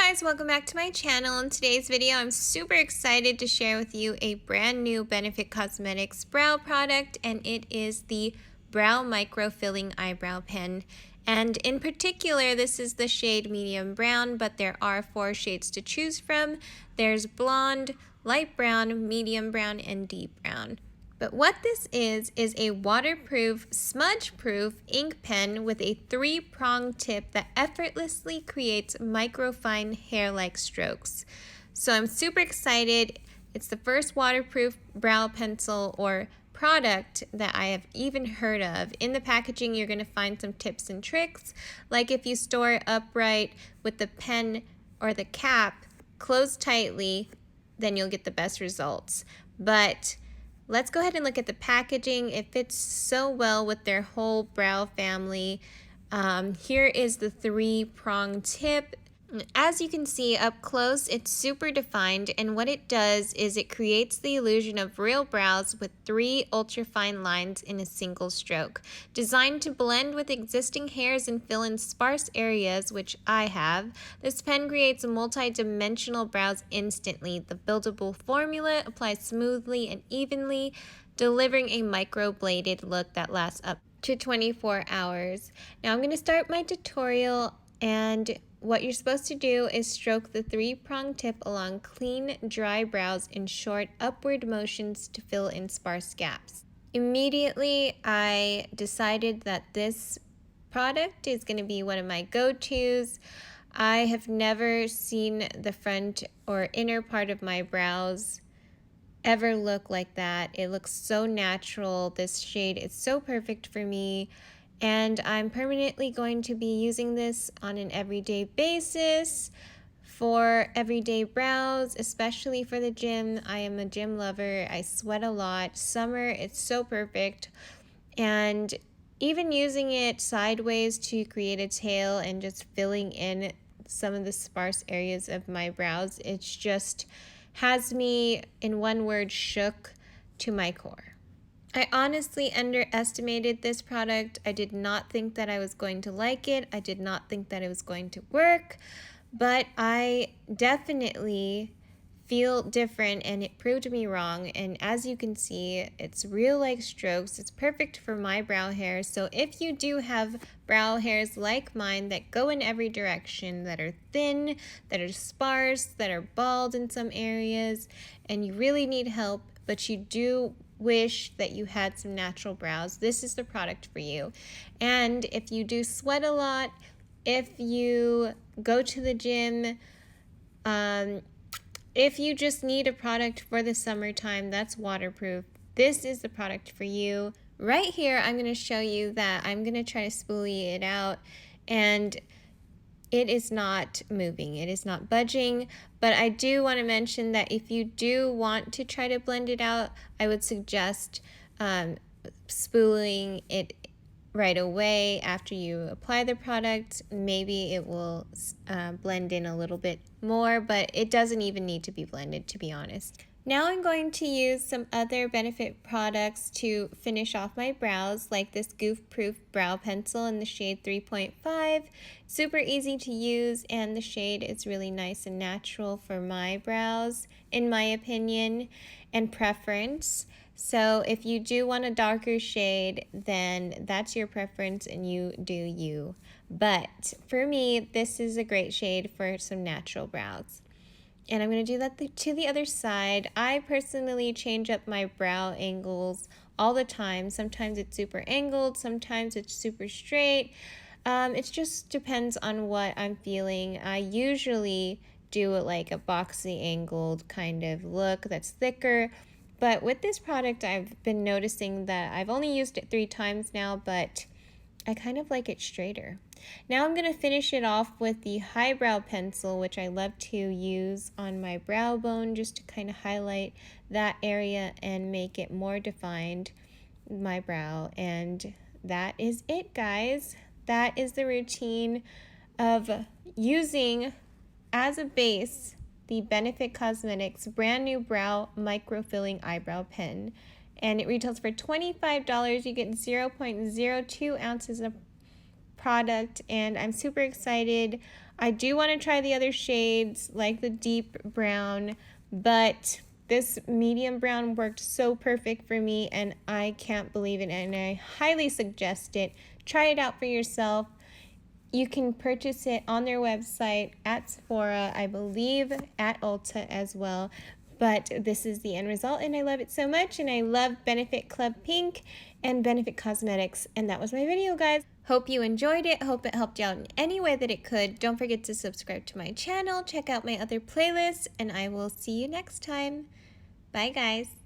guys, welcome back to my channel. In today's video, I'm super excited to share with you a brand new Benefit Cosmetics brow product, and it is the Brow Microfilling Eyebrow Pen. And in particular, this is the shade medium brown, but there are 4 shades to choose from. There's blonde, light brown, medium brown, and deep brown. But what this is a waterproof, smudge-proof ink pen with a 3-prong tip that effortlessly creates microfine hair-like strokes. So I'm super excited. It's the first waterproof brow pencil or product that I have even heard of. In the packaging, you're going to find some tips and tricks, like if you store it upright with the pen or the cap closed tightly, then you'll get the best results. But let's go ahead and look at the packaging. It fits so well with their whole brow family. Here is the 3-prong tip. As you can see up close, it's super defined, and what it does is it creates the illusion of real brows with 3 ultra-fine lines in a single stroke. Designed to blend with existing hairs and fill in sparse areas, which I have, this pen creates multi-dimensional brows instantly. The buildable formula applies smoothly and evenly, delivering a micro-bladed look that lasts up to 24 hours. Now I'm going to start my tutorial, and what you're supposed to do is stroke the 3-prong tip along clean, dry brows in short upward motions to fill in sparse gaps. Immediately, I decided that this product is going to be one of my go-tos. I have never seen the front or inner part of my brows ever look like that. It looks so natural. This shade is so perfect for me. And I'm permanently going to be using this on an everyday basis for everyday brows, especially for the gym. I am a gym lover. I sweat a lot. Summer, it's so perfect. And even using it sideways to create a tail and just filling in some of the sparse areas of my brows, it's just has me, in one word, shook to my core. I honestly underestimated this product. I did not think that I was going to like it. I did not think that it was going to work, but I definitely feel different, and it proved me wrong. And as you can see, it's real like strokes. It's perfect for my brow hair. So if you do have brow hairs like mine that go in every direction, that are thin, that are sparse, that are bald in some areas, and you really need help, but you do wish that you had some natural brows, this is the product for you. And if you do sweat a lot, if you go to the gym, if you just need a product for the summertime that's waterproof, this is the product for you. Right here, I'm going to show you that I'm going to try to spoolie it out, and it is not moving, it is not budging, but I do want to mention that if you do want to try to blend it out, I would suggest spooling it right away after you apply the product. Maybe it will blend in a little bit more, but it doesn't even need to be blended, to be honest. Now I'm going to use some other Benefit products to finish off my brows, like this Goofproof brow pencil in the shade 3.5. Super easy to use, and the shade is really nice and natural for my brows, in my opinion and preference. So if you do want a darker shade, then that's your preference and you do you. But for me, this is a great shade for some natural brows. And I'm going to do that to the other side. I personally change up my brow angles all the time. Sometimes it's super angled, sometimes it's super straight. It just depends on what I'm feeling. I usually do it like a boxy angled kind of look that's thicker. But with this product, I've been noticing that I've only used it 3 times now, but I kind of like it straighter. Now I'm going to finish it off with the HIGHBROW pencil, which I love to use on my brow bone just to kind of highlight that area and make it more defined, my brow. And that is it, guys. That is the routine of using as a base the Benefit Cosmetics brand new Brow Microfilling Eyebrow Pen. And it retails for $25. You get 0.02 ounces of product, and I'm super excited. I do want to try the other shades like the deep brown, but this medium brown worked so perfect for me and I can't believe it, and I highly suggest it. Try it out for yourself. You can purchase it on their website, at Sephora, I believe at Ulta as well. But this is the end result and I love it so much, and I love Benefit Club Pink and Benefit Cosmetics. And that was my video, guys. Hope you enjoyed it. Hope it helped you out in any way that it could. Don't forget to subscribe to my channel. Check out my other playlists and I will see you next time. Bye, guys.